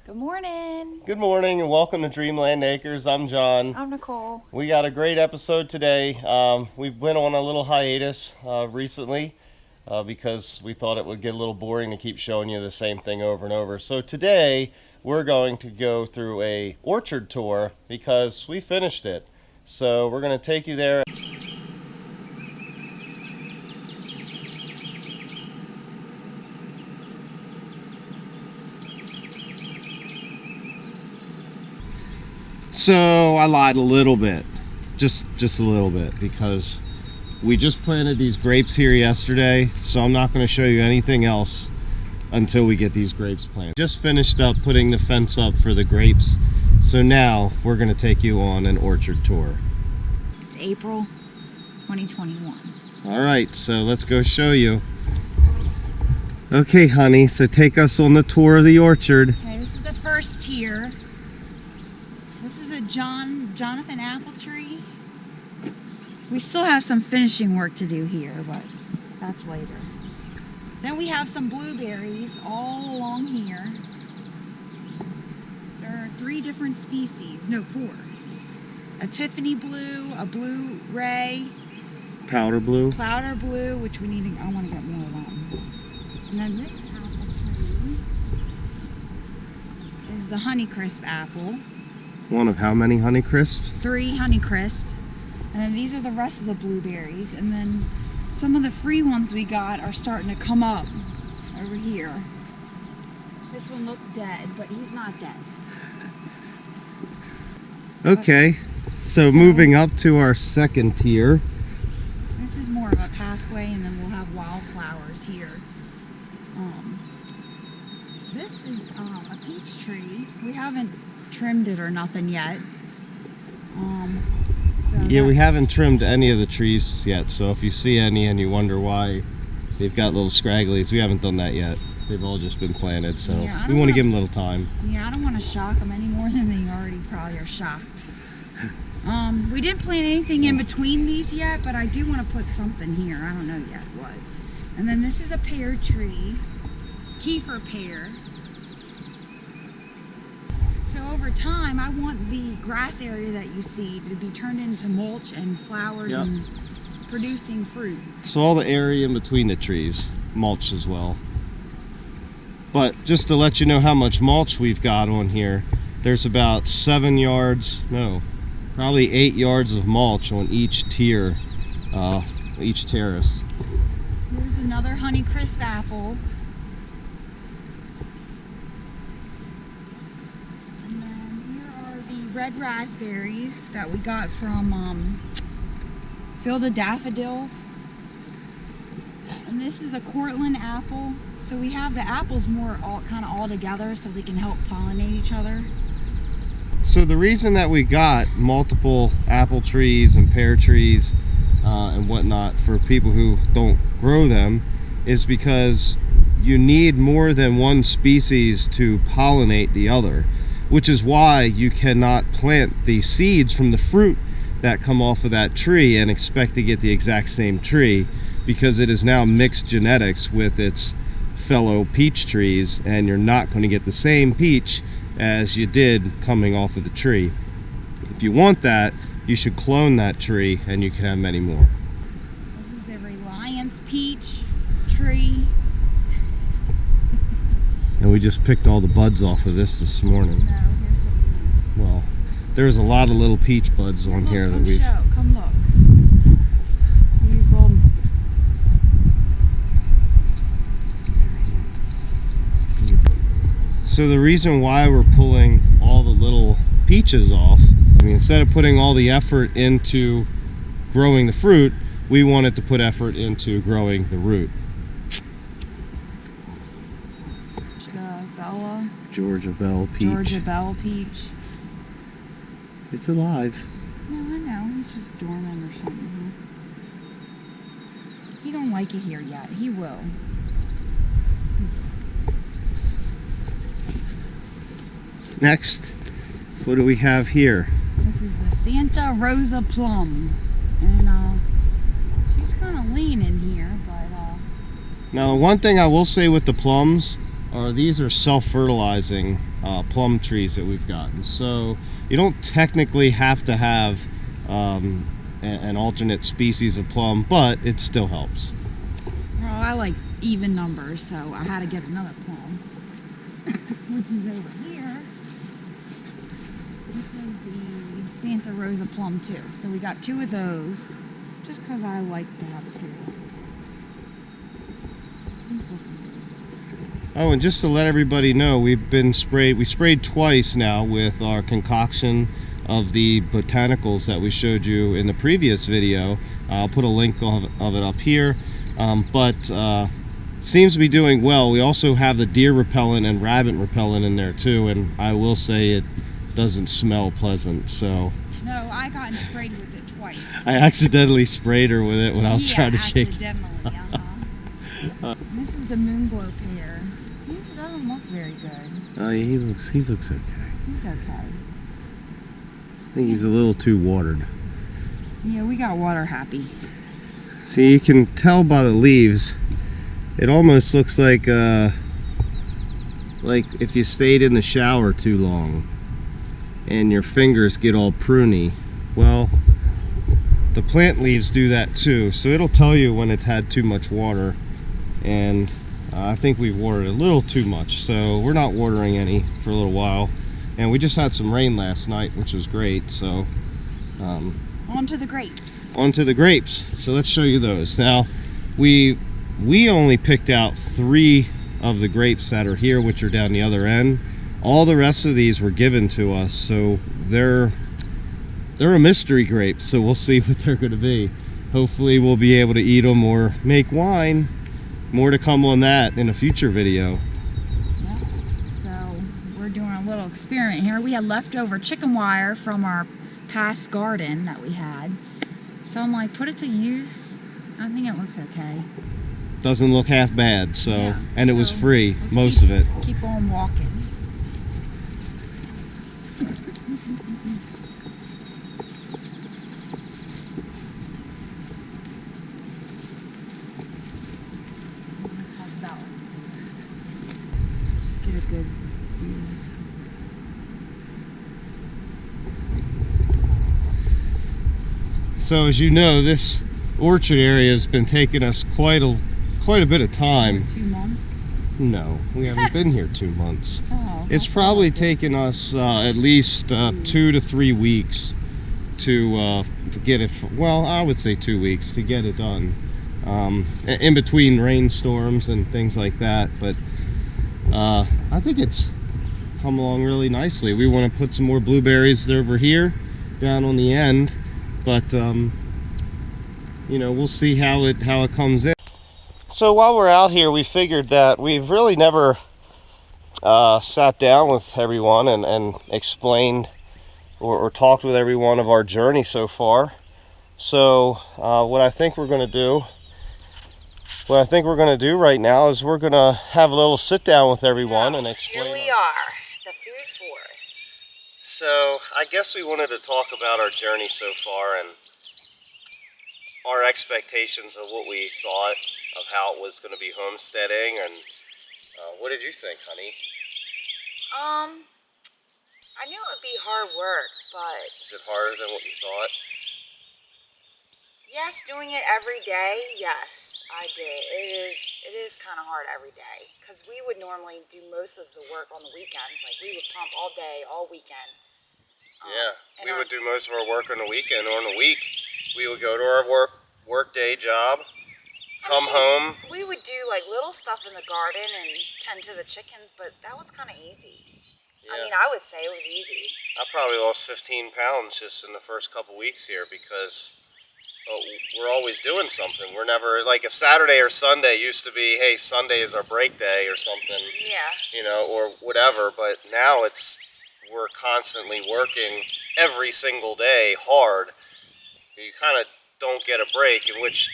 Good morning. Good morning and welcome to Dreamland Acres. I'm John. I'm Nicole. We got a great episode today. We've been on a little hiatus recently because we thought it would get a little boring to keep showing you the same thing over and over. So today we're going to go through a orchard tour because we finished it. So we're going to take you there. So I lied a little bit, just a little bit, because we just planted these grapes here yesterday, so I'm not going to show you anything else until we get these grapes planted. Just finished up putting the fence up for the grapes, so now we're going to take you on an orchard tour. It's April 2021. All right, so let's go show you. Okay, honey, so take us on the tour of the orchard. Okay, this is the first tier. This is a Jonathan apple tree. We still have some finishing work to do here, but that's later. Then we have some blueberries all along here. There are 3 different species, no 4. A Tiffany blue, a blue ray, Powder blue. powder blue, which we need to, I want to get more of that. And then this apple tree is the Honeycrisp apple. One of how many Honeycrisps? 3 Honeycrisp. And then these are the rest of the blueberries. And then some of the free ones we got are starting to come up over here. This one looked dead, but he's not dead. Okay, so moving up to our second tier. This is more of a pathway, and then we'll have wildflowers here. This is a peach tree. We haven't trimmed it or nothing yet. Yeah, we haven't trimmed any of the trees yet, so if you see any and you wonder why they've got little scragglies, we haven't done that yet. They've all just been planted, so Yeah, we want to give them a little time. Yeah, I don't want to shock them any more than they already probably are shocked. We didn't plant anything in between these yet, but I do want to put something here. I don't know yet what. And then this is a pear tree, kefir pear. So over time, I want the grass area that you see to be turned into mulch and flowers Yep. and producing fruit. So all the area in between the trees, mulch as well. But just to let you know how much mulch we've got on here, there's about 7 yards, no, probably 8 yards of mulch on each tier, each terrace. Here's another Honeycrisp apple. And then here are the red raspberries that we got from Field of Daffodils. And this is a Cortland apple. So we have the apples more kind of all together so they can help pollinate each other. So the reason that we got multiple apple trees and pear trees and whatnot for people who don't grow them is because you need more than one species to pollinate the other, which is why you cannot plant the seeds from the fruit that come off of that tree and expect to get the exact same tree, because it is now mixed genetics with its fellow peach trees, and you're not going to get the same peach as you did coming off of the tree. If you want that, you should clone that tree and you can have many more. This is the Reliance peach tree. And we just picked all the buds off of this morning. No, here's the one. Well, there's a lot of little peach buds on here that we. Come look. These little. So the reason why we're pulling all the little peaches off, I mean, instead of putting all the effort into growing the fruit, we wanted to put effort into growing the root. The Bella. Georgia Bell peach. Georgia Bell peach. It's alive. No, I know. He's just dormant or something. He don't like it here yet. He will. Next, what do we have here? This is the Santa Rosa plum. And she's kind of lean in here, but Now, one thing I will say with the plums are these are self-fertilizing plum trees that we've gotten. So you don't technically have to have an alternate species of plum, but it still helps. Well, I like even numbers, so I had to get another plum, which is over here. This is the Santa Rosa plum too. So we got 2 of those, just because I like to have 2. Oh, and just to let everybody know, we sprayed twice now with our concoction of the botanicals that we showed you in the previous video. I'll put a link of it up here, but seems to be doing well. We also have the deer repellent and rabbit repellent in there too, and I will say it doesn't smell pleasant. So no, I got sprayed with it twice. I accidentally sprayed her with it when I was trying to shake. Accidentally, This is the moonglow pear. He doesn't look very good. Oh yeah, he looks okay. He's okay. I think he's a little too watered. Yeah, we got water happy. See, you can tell by the leaves, it almost looks like if you stayed in the shower too long and your fingers get all pruny. Well, the plant leaves do that too, so it'll tell you when it's had too much water, and I think we watered a little too much, so we're not watering any for a little while. And we just had some rain last night, which was great. So on to the grapes. On to the grapes. So let's show you those. Now, we only picked out 3 of the grapes that are here, which are down the other end. All the rest of these were given to us, so they're a mystery grape. So we'll see what they're going to be. Hopefully, we'll be able to eat them or make wine. More to come on that in a future video. Doing a little experiment here. We had leftover chicken wire from our past garden that we had, so I'm like, put it to use. I think it looks okay. Doesn't look half bad. So yeah, and it was free, most of it. Keep on walking. Let's get a good view. So as you know, this orchard area has been taking us quite a bit of time. 2 months? No, we haven't been here 2 months. Oh, it's probably taken us at least 2 to 3 weeks to get it. Well, I would say 2 weeks to get it done. In between rainstorms and things like that, but I think it's come along really nicely. We want to put some more blueberries over here, down on the end. But you know, we'll see how it comes in. So while we're out here, we figured that we've really never sat down with everyone and explained or talked with everyone of our journey so far. So what I think we're going to do right now is we're going to have a little sit down with everyone and explain. Here we are, the food forest. So I guess we wanted to talk about our journey so far and our expectations of what we thought of how it was going to be homesteading. And what did you think, honey? I knew it would be hard work, but... Is it harder than what you thought? Yes, doing it every day, yes, I did. It is kind of hard every day, because we would normally do most of the work on the weekends. Like, we would pump all day, all weekend. Yeah, we would do most of our work on the weekend. On the week, we would go to our work day job, come home. We would do like little stuff in the garden and tend to the chickens, but that was kind of easy. Yeah. I mean, I would say it was easy. I probably lost 15 pounds just in the first couple weeks here because we're always doing something. We're never, like a Saturday or Sunday used to be, hey, Sunday is our break day or something. Yeah. You know, or whatever, but now we're constantly working every single day hard. You kind of don't get a break, in which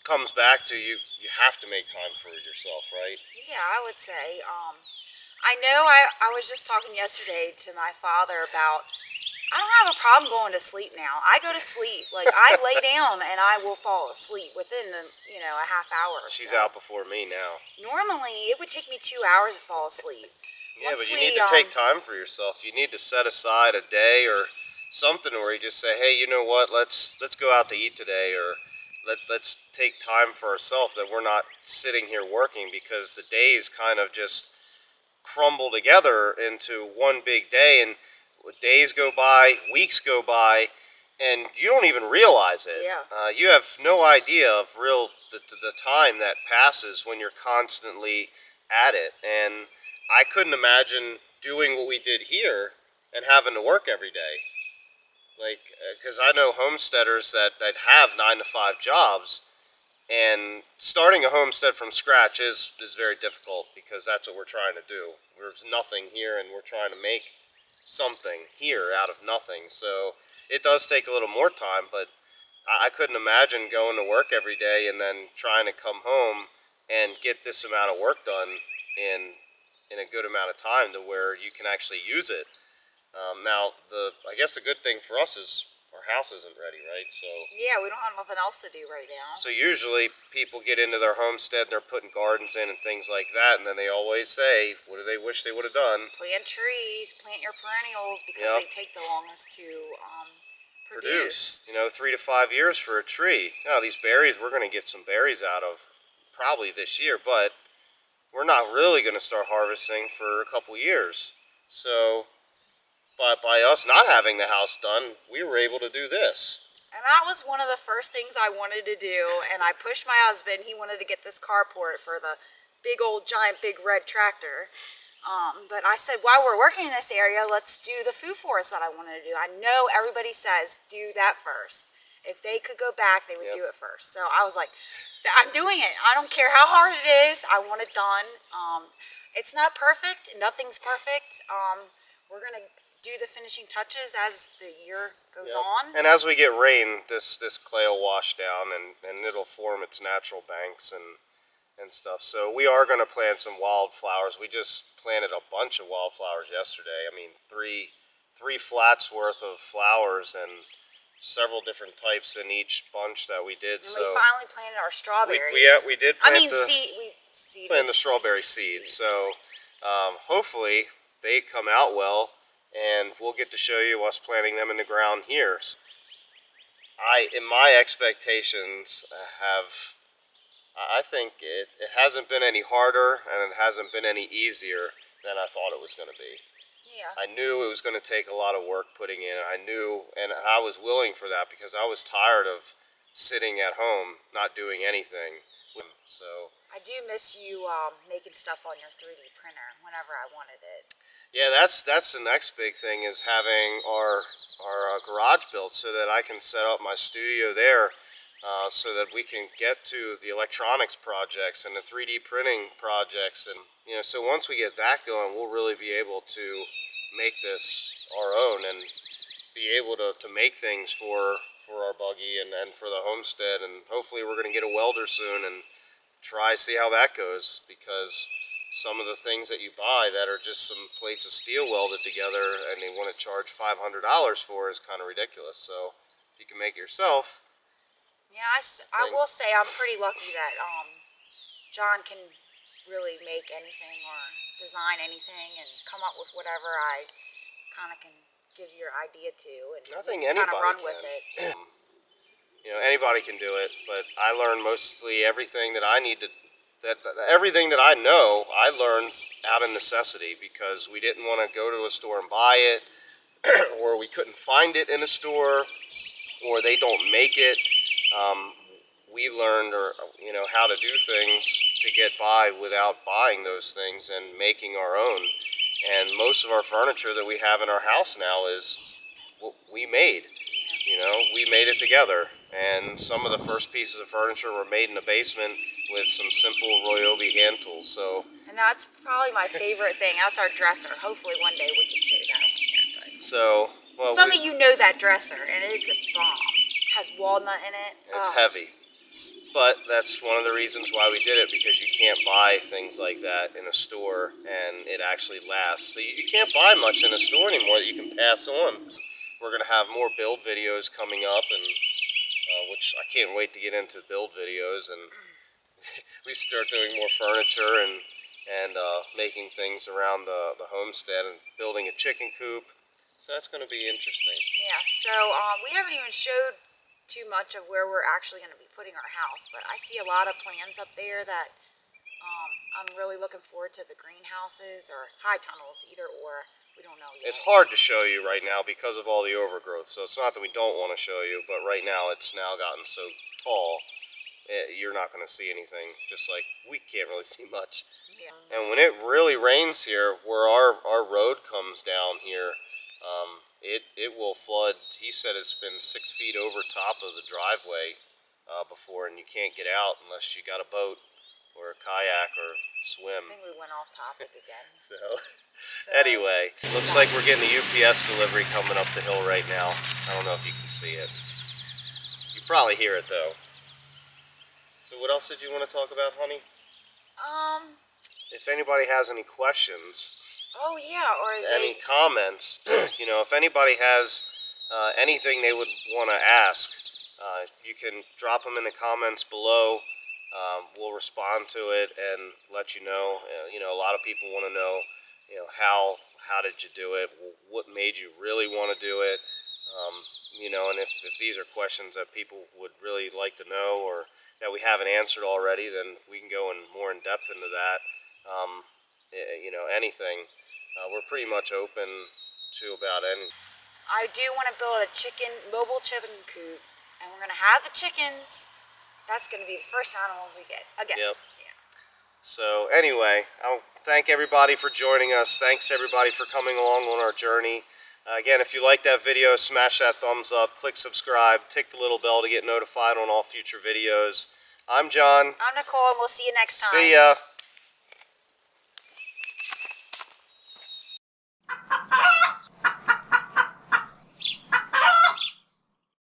comes back to you have to make time for yourself, right? Yeah, I would say. I know I was just talking yesterday to my father about, I don't have a problem going to sleep now. I go to sleep. Like, I lay down and I will fall asleep within a half hour or so. She's out before me now. Normally, it would take me 2 hours to fall asleep. Yeah, but you need to take time for yourself. You need to set aside a day or something where you just say, hey, you know what? Let's go out to eat today, or let's take time for ourselves, that we're not sitting here working, because the days kind of just crumble together into one big day, and days go by, weeks go by, and you don't even realize it. Yeah. You have no idea of the time that passes when you're constantly at it. And I couldn't imagine doing what we did here and having to work every day. Like, because I know homesteaders that have 9 to 5 jobs, and starting a homestead from scratch is very difficult, because that's what we're trying to do. There's nothing here, and we're trying to make something here out of nothing. So it does take a little more time, but I couldn't imagine going to work every day and then trying to come home and get this amount of work done in a good amount of time to where you can actually use it. Now, I guess the good thing for us is our house isn't ready, right? So Yeah, we don't have nothing else to do right now. so usually people get into their homestead and they're putting gardens in and things like that, and then they always say, what do they wish they would have done? Plant trees, plant your perennials, because Yep. they take the longest to produce. 3 to 5 years for a tree. Now, these berries, we're going to get some berries out of probably this year, but we're not really going to start harvesting for a couple years. So but by us not having the house done, we were able to do this. And that was one of the first things I wanted to do, and I pushed my husband. He wanted to get this carport for the big old giant big red tractor. But I said, while we're working in this area, let's do the food forest that I wanted to do. I know everybody says do that first. If they could go back, they would do it first. So I was like, I'm doing it. I don't care how hard it is. I want it done. It's not perfect. Nothing's perfect. We're going to do the finishing touches as the year goes on. And as we get rain, this clay will wash down, and it'll form its natural banks and stuff. So we are going to plant some wildflowers. We just planted a bunch of wildflowers yesterday. I mean, three flats worth of flowers, and several different types in each bunch that we did. And so we finally planted our strawberries. we did plant seeded the strawberry seeds. So hopefully they come out well, and we'll get to show you us planting them in the ground here. In my expectations, I think it hasn't been any harder, and it hasn't been any easier than I thought it was going to be. Yeah. I knew it was going to take a lot of work putting in. I knew, and I was willing for that, because I was tired of sitting at home not doing anything. So I do miss you making stuff on your 3D printer whenever I wanted it. yeah, that's the next big thing, is having our garage built so that I can set up my studio there, so that we can get to the electronics projects and the 3D printing projects. And so once we get that going, we'll really be able to make this our own, and be able to make things for our buggy and for the homestead. And hopefully we're going to get a welder soon and see how that goes, because some of the things that you buy that are just some plates of steel welded together and they want to charge $500 for is kind of ridiculous. So if you can make it yourself. Yeah, I will say I'm pretty lucky that John can really make anything or design anything and come up with whatever I kind of can give your idea to, and I think kind of run anybody with can. it. Anybody can do it, but I learned mostly everything that I need to. Everything that I know, I learned out of necessity, because we didn't want to go to a store and buy it, or we couldn't find it in a store, or they don't make it. We learned, how to do things to get by without buying those things and making our own. And most of our furniture that we have in our house now is what we made. We made it together. And some of the first pieces of furniture were made in the basement with some simple Ryobi hand tools. So. And that's probably my favorite thing. That's our dresser. Hopefully one day we can show you that on here. So, well, some of you know that dresser, and it's a bomb. It has walnut in it. It's heavy. But that's one of the reasons why we did it, because you can't buy things like that in a store and it actually lasts. So you can't buy much in a store anymore that you can pass on. We're going to have more build videos coming up, and which I can't wait to get into build videos, and we start doing more furniture and and making things around the homestead and building a chicken coop. So that's going to be interesting. Yeah, so we haven't even showed too much of where we're actually going to be putting our house, but I see a lot of plans up there that I'm really looking forward to, the greenhouses or high tunnels, either or. We don't know yet. It's hard to show you right now because of all the overgrowth, so it's not that we don't want to show you, but right now it's now gotten so tall, you're not going to see anything, just like we can't really see much. Yeah. And when it really rains here, where our road comes down here, it will flood. He said it's been 6 feet over top of the driveway before, and you can't get out unless you got a boat or a kayak or swim. I think we went off topic again. So anyway, looks like we're getting a UPS delivery coming up the hill right now. I don't know if you can see it. You probably hear it though. So what else did you want to talk about, honey? If anybody has any questions, oh yeah, or any comments, you know, if anybody has anything they would want to ask, you can drop them in the comments below. We'll respond to it and let you know. You know, a lot of people want to know, you know, how did you do it? What made you really want to do it? You know, and if these are questions that people would really like to know or that we haven't answered already, then we can go more in depth into that. You know, anything. We're pretty much open to about anything. I do want to build a mobile chicken coop, and we're going to have the chickens. That's going to be the first animals we get again. Yep. Yeah. So anyway, I'll thank everybody for joining us. Thanks everybody for coming along on our journey. Again, if you like that video, smash that thumbs up, click subscribe, tick the little bell to get notified on all future videos. I'm John. I'm Nicole, and we'll see you next time. See ya.